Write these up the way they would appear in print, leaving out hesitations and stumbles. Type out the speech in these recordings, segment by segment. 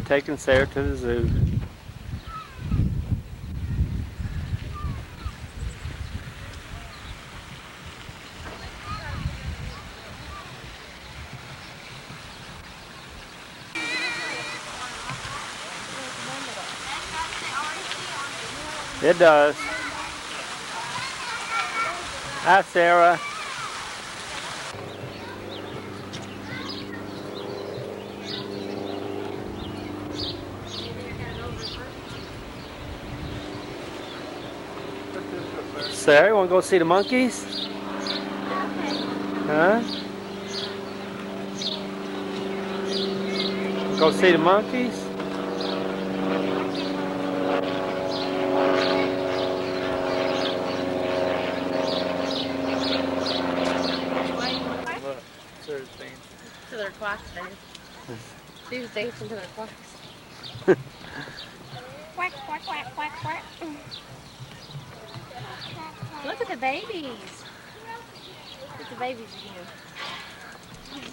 we're taking Sarah to the zoo. It does. Hi, Sarah. Sarah, you want to go see the monkeys? Huh? Go see the monkeys? Look, Sarah's dancing. To their quacks, baby. She was dancing to their quacks. Quack, quack, quack, quack, quack. Look at the babies. Look at the babies again.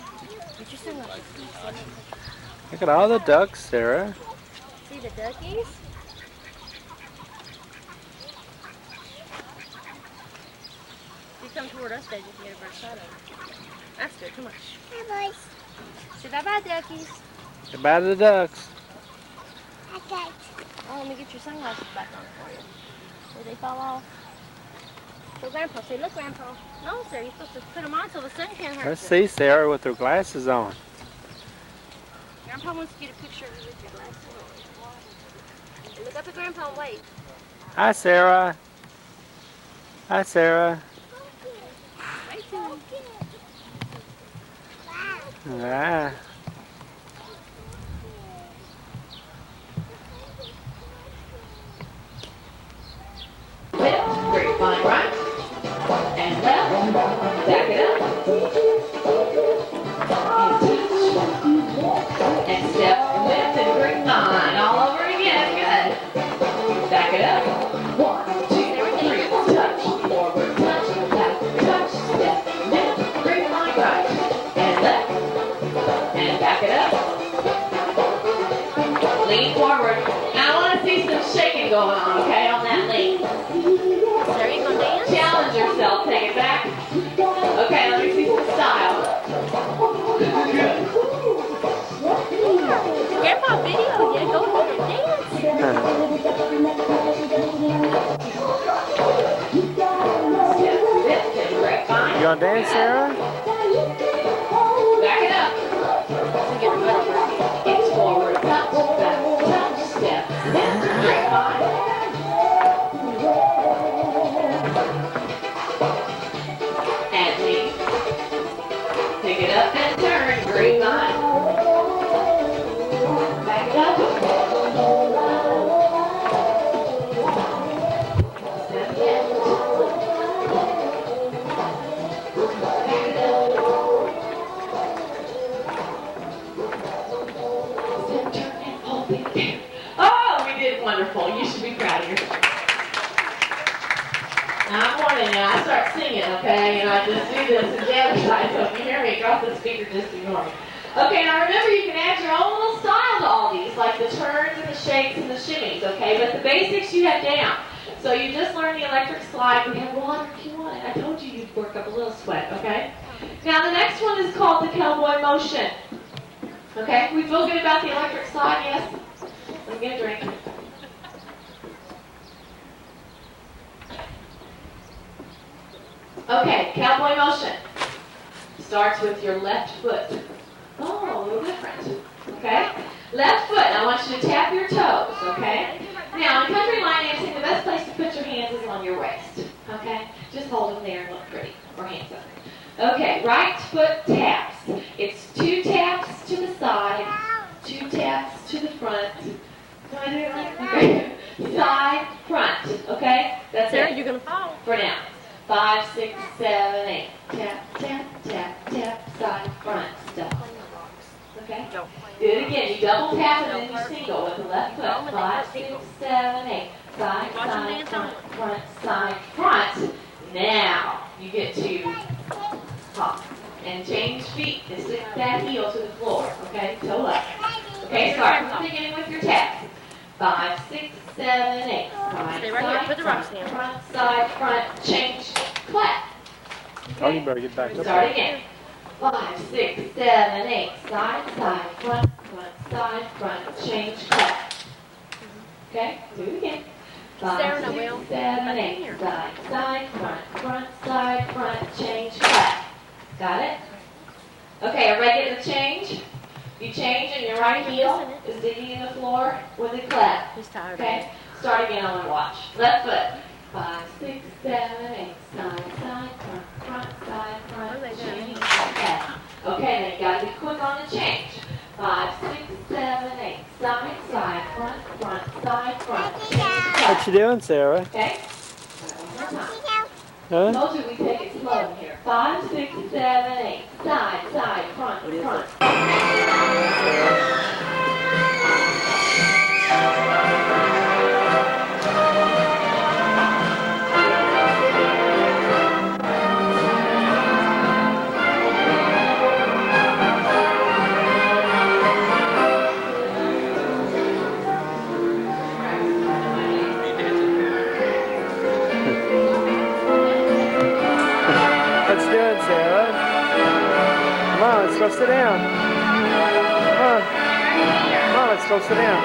Get your sunglasses. Look at all the ducks, Sarah. See the duckies? If you come toward us, baby, you can get a better shot of them. That's good. Come on. Hi, boys. Say bye-bye, duckies. Goodbye to the ducks. Okay. Oh, let me get your sunglasses back on for you. Did they fall off? So Grandpa, say, look, Grandpa. No, sir, you're supposed to put them on so the sun can't hurt Let's you. see Sarah with her glasses on. Grandpa wants to get a picture of you with your glasses on. And look up at Grandpa and wave. Hi, Sarah. Hi, Sarah. Wave to him. Ah. Grapevine right, and left, back it up, and step and lift and grapevine, all over again, good. Back it up, 1, 2, 3, touch, forward, touch, back, touch, step, lift, grapevine right, and left, and back it up. Lean forward. Now I want to see some shaking going on, okay, on that lean. Sarah, you gonna dance? Challenge yourself, take it back. Okay, let me see some style. Good. Grandpa video, yeah, go ahead and dance. Step, lift, and grapevine. You gonna dance, Sarah? Back it up. Get your butt over. It's forward, touch, back, touch, step, lift, grapevine. And lean. Pick it up and turn, grapevine. Back it up. Step, lift. Back it up. Step, turn, and hold it there. Oh, we did wonderful. You should be proud of yourself. Now I'm warning you, I start singing, okay, and I just do this to the other side, so if you hear me across the speaker, just ignore me. Okay, now remember you can add your own little style to all these, like the turns and the shakes and the shimmies, okay, but the basics you have down. So you just learned the electric slide, we have water if you want it. I told you you'd work up a little sweat, okay? Now the next one is called the cowboy motion. Okay, we feel good about the electric slide, yes? Let me get a drink. Okay, cowboy motion. Starts with your left foot. Oh, a little different. Okay? Left foot. I want you to tap your toes, okay? Now, in country line dancing, the best place to put your hands is on your waist. Okay? Just hold them there and look pretty. Or hands up. Okay, right foot taps. It's 2 taps to the side, 2 taps to the front. Can I do it like okay. Side, front. Okay? That's Sarah, it. you're gonna fall. For now. 5, 6, 7, 8. Tap, tap, tap, tap, side, front, step. Okay? Do it again. You double tap and then you single with the left foot. 5, 6, 7, 8. Side, side, front, side, front. Now you get to hop and change feet and stick that heel to the floor. Okay? Toe up. Okay, start from the beginning with your taps. 5, 6, 7, 8. Side, Stay right here. Put the rocks down. front, side, front, change, clap. Oh, you better get back up Start there. again. 5, 6, 7, 8. Side, side, front, side, front, change, clap. Okay, do it again. 5, 6, 7, 8. Side, side, front, side, front, change, clap. Got it? Okay, everybody get the change? You change and your right heel is digging in the floor with a clap. He's tired. Okay? Start again on the watch. Left foot. 5, 6, 7, 8. Side, side, front, side, change, clap. Okay, then you got to be quick on the change. 5, 6, 7, 8. Side, side, front, side, front, change, clap. What you doing, Sarah? Okay? One more time. Huh? Told you we take it slow here. 5, 6, 7, 8. Side, front. What you doing, Sarah? Come on, let's go sit down. Come on, let's go sit down.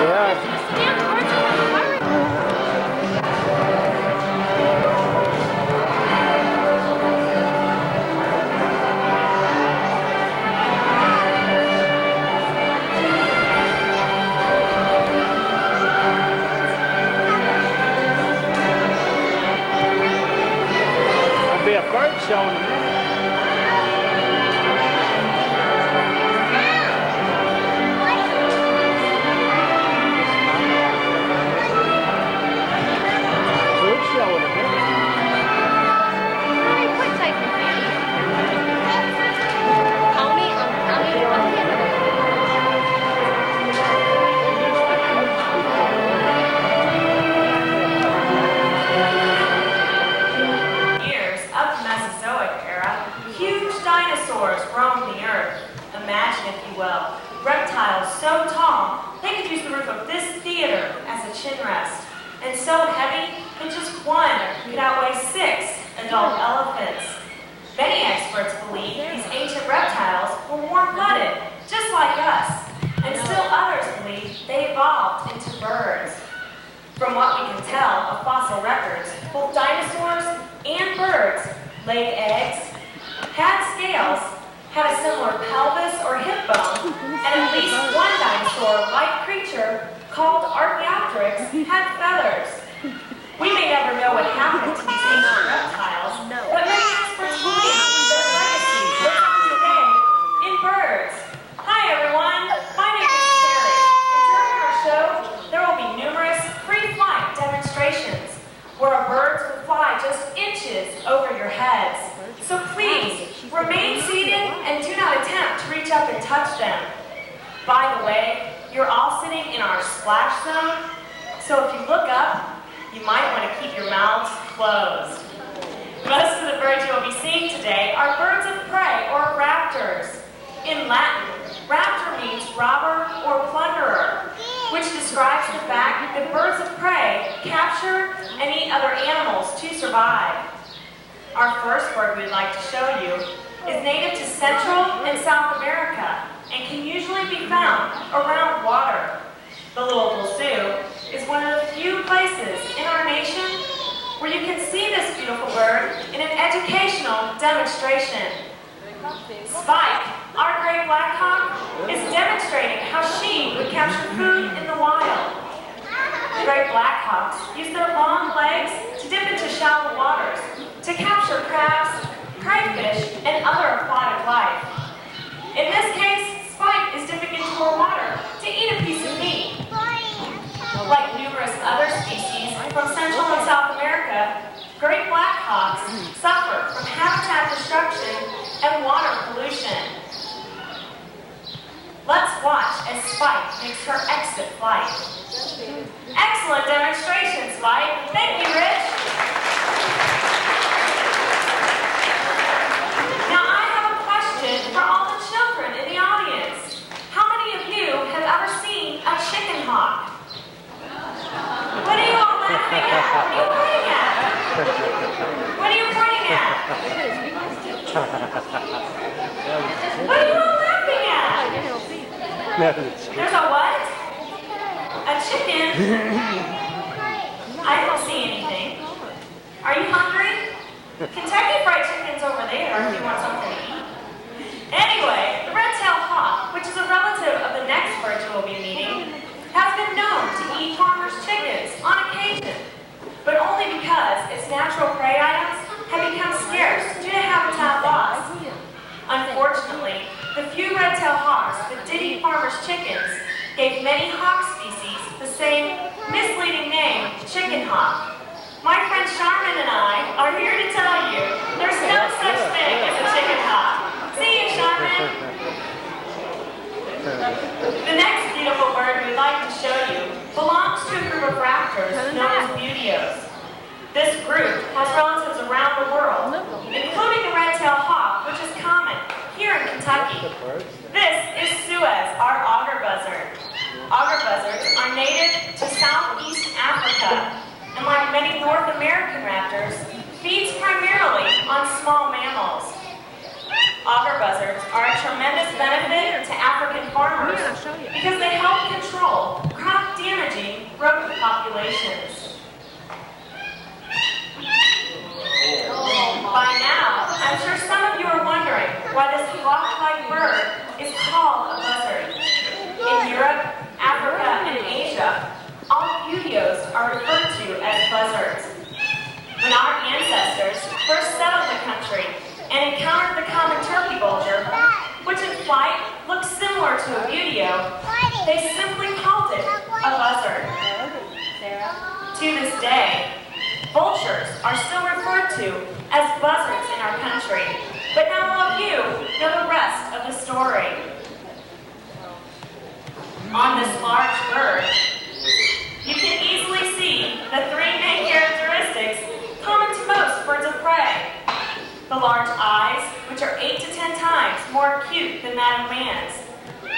Yeah. There'll be a bird show in a minute. Bird show in a minute. Years of the Mesozoic era, huge dinosaurs roamed the earth. Imagine, if you will, reptiles so tall they could use the roof of this theater as a chin rest, and so heavy that just one could outweigh 6 adult elephants. Many experts believe these ancient reptiles were warm-blooded, just like us, and still others believe they evolved into birds. From what we can tell of fossil records, both dinosaurs and birds laid eggs, had scales, had a similar pelvis or hip bone, and at least one dinosaur-like creature called Archaeopteryx had feathers. We may never know what happened to these ancient reptiles, but many experts believe their legacy lives on today in birds. Hi everyone, my name is Sarah, and during our show, there will be numerous free-flight demonstrations where our birds will fly just inches over your heads. So please, remain seated and do not attempt to reach up and touch them. By the way, you're all sitting in our splash zone, so if you look up, you might want to keep your mouths closed. Most of the birds you will be seeing today are birds of prey or raptors. In Latin, raptor means robber or plunderer, which describes the fact that birds of prey capture and eat other animals to survive. Our first bird we'd like to show you is native to Central and South America and can usually be found around water. The Louisville Zoo is one of the few places in our nation where you can see this beautiful bird in an educational demonstration. Spike, our gray blackhawk, is demonstrating how she would capture food in the wild. Gray blackhawks use their long legs to dip into shallow waters to capture crabs, crayfish, and other aquatic life. In this case, Spike is dipping into her water to eat a piece of meat. Like numerous other species from Central and South America, gray blackhawks suffer from habitat destruction and water pollution. Let's watch as Spike makes her exit flight. Excellent! Excellent demonstration, Spike. Thank you, Rich. Now I have a question for all the children in the audience. How many of you have ever seen a chicken hawk? What are you all laughing at? What are you pointing at? What are you pointing at? What are you all laughing at? There's a what? A chicken? I don't see anything. Are you hungry? Kentucky Fried Chicken's over there if you want something to eat. Anyway, the red-tailed hawk, which is a relative of the next bird you will be meeting, has been known to eat farmers' chickens on occasion, but only because its natural prey items have become scarce due to habitat loss. Unfortunately, the few red-tailed hawks that did eat farmers' chickens gave many hawk species the same misleading name, chicken hawk. My friend Charmin and I are here to tell you there's no such thing as a chicken hawk. See you, Charmin. The next beautiful bird we'd like to show you belongs to a group of raptors known as buteos. This group has relatives around the world, including the red-tailed hawk, which is common here in Kentucky. This is Suez, our auger buzzard. Auger buzzards are native to southeast Africa, and like many North American raptors, feeds primarily on small mammals. Auger buzzards are a tremendous benefit to African farmers because they help control crop-damaging rodent populations. By now, I'm sure some of you are wondering why this hawk-like bird is called a buzzard. In Europe, Africa, and Asia, all buteos are referred to as buzzards. When our ancestors first settled the country and encountered the common turkey vulture, which in flight looks similar to a buteo, they simply called it a buzzard. To this day, vultures are still referred to as buzzards in our country, but now all of you know the rest of the story. On this large bird, you can easily see the three main characteristics common to most birds of prey. The large eyes, which are 8 to 10 times more acute than that of man's.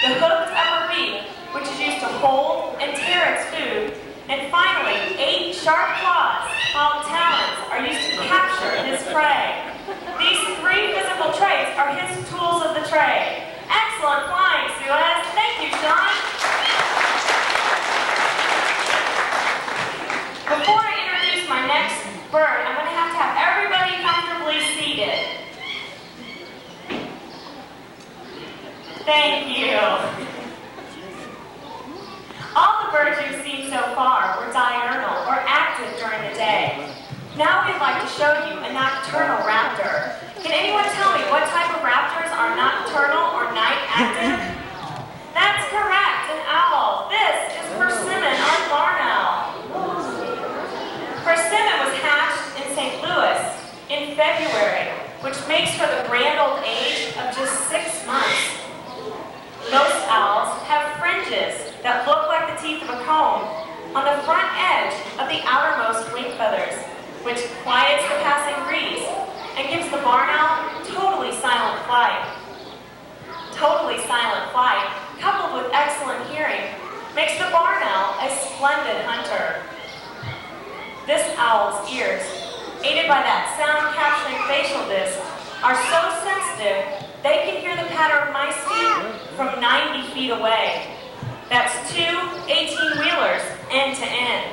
The hooked upper beak, which is used to hold and tear its food. And finally, 8 sharp claws, called talons, are used to capture his prey. These 3 physical traits are his tools of the trade. Excellent flying, Suez. Thank you, Sean. Before I introduce my next bird, I'm going to have everybody comfortably seated. Thank you. All the birds you've seen so far were diurnal or active during the day. Now we'd like to show you a nocturnal raptor. Can anyone tell me what type of raptors are nocturnal or night active? That's correct, an owl. This is persimmon, our barn owl. Persimmon was hatched in St. Louis in February, which makes for the grand old age of just 6 months. Most owls have fringes that look like the teeth of a comb on the front edge of the outermost wing feathers, which quiets the passing breeze and gives the barn owl totally silent flight. Totally silent flight, coupled with excellent hearing, makes the barn owl a splendid hunter. This owl's ears, aided by that sound-capturing facial disc, are so sensitive they can hear the patter of mice feet from 90 feet away. That's 2 18-wheelers end to end.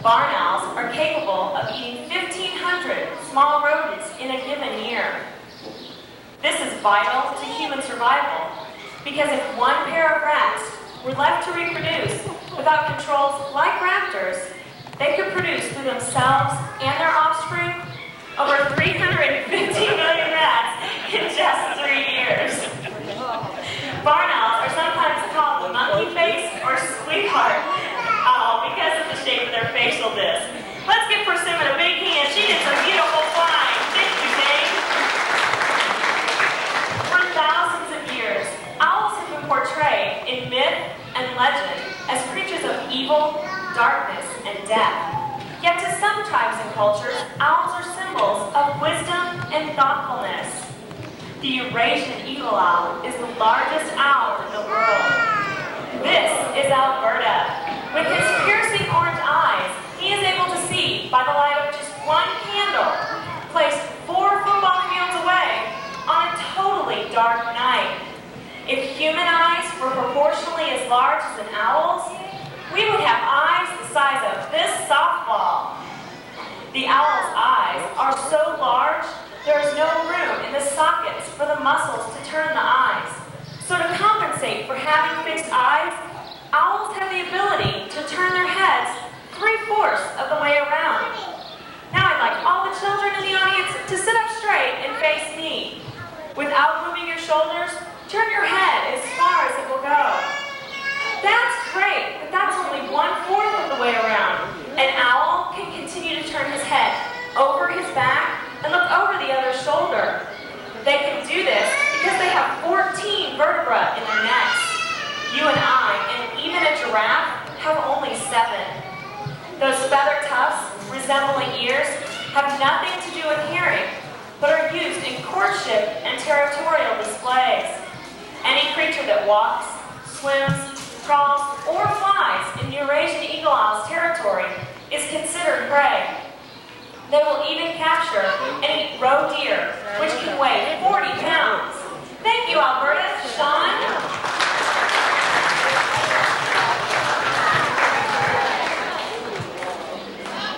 Barn owls are capable of eating 1,500 small rodents in a given year. This is vital to human survival because if one pair of rats were left to reproduce without controls like raptors, they could produce for themselves and their offspring over 350 million rats in just 3 years. Barn owls are sometimes called the monkey face or sweetheart owl because of the shape of their facial disc. Let's give Persimmon a big hand. She did some beautiful flying. Thank you, Dave. For thousands of years, owls have been portrayed in myth and legend as creatures and thoughtfulness. The Eurasian eagle owl is the largest owl in the world. This is Alberta. With his piercing orange eyes, he is able to see by the light of just one candle, placed 4 football fields away on a totally dark night. If human eyes were proportionally as large as an owl's, we would have eyes the size of this softball. The owl's eyes are so large, there is no room in the sockets for the muscles to turn the eyes. So to compensate for having fixed eyes, owls have the ability to turn their heads 3/4 of the way around. Now I'd like all the children in the audience to sit up straight and face me. Without moving your shoulders, turn your head as far as it will go. That's great, but that's only 1/4 of the way around. An owl can continue to turn his head over his back and look over the other shoulder. They can do this because they have 14 vertebrae in their necks. You and I, and even a giraffe, have only 7. Those feather tufts, resembling ears, have nothing to do with hearing, but are used in courtship and territorial displays. Any creature that walks, swims, crawls, or flies in Eurasian eagle owl's territory is considered prey. They will even capture and eat roe deer, which can weigh 40 pounds. Thank you, Alberta. Sean?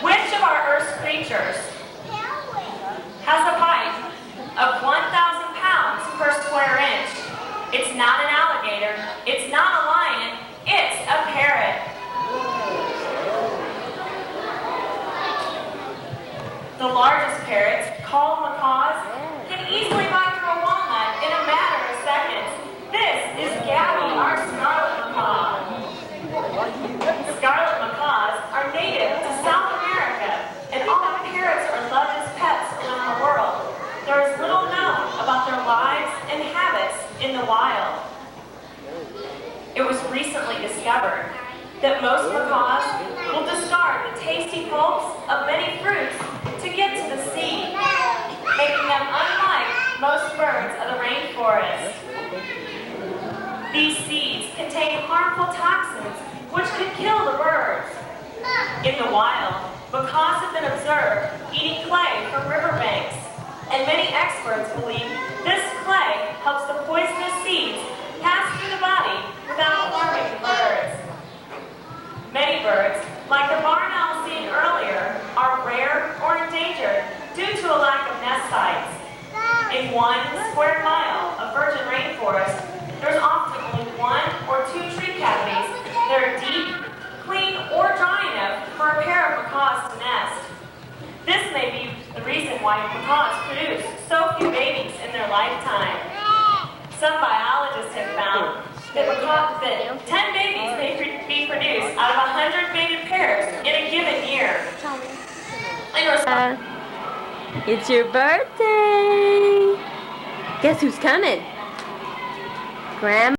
Which of our Earth's creatures has a bite of 1,000 pounds per square inch? It's not an alligator, it's not a lion, it's a parrot. The largest parrots, called macaws, can easily bite through a walnut in a matter of seconds. This is Gabby, our scarlet macaw. Scarlet macaws are native to South America, and all parrots are loved as pets around the world. There is little known about their lives and habits in the wild. It was recently discovered that most macaws will discard the tasty pulps of many fruits to get to the seed, making them unlike most birds of the rainforest. These seeds contain harmful toxins which could kill the birds. In the wild, macaws have been observed eating clay from riverbanks, and many experts believe this clay helps the poisonous seeds pass through the body without harming the birds. Many birds, like the barn owl seen earlier, are rare or endangered due to a lack of nest sites. In 1 square mile of virgin rainforest, there's often only 1 or 2 tree cavities that are deep, clean, or dry enough for a pair of macaws to nest. This may be the reason why macaws produce so few babies in their lifetime. Some biologists have found that 10 babies may be produced out of 100 mated pairs in a given year. It's your birthday. Guess who's coming? Grandma.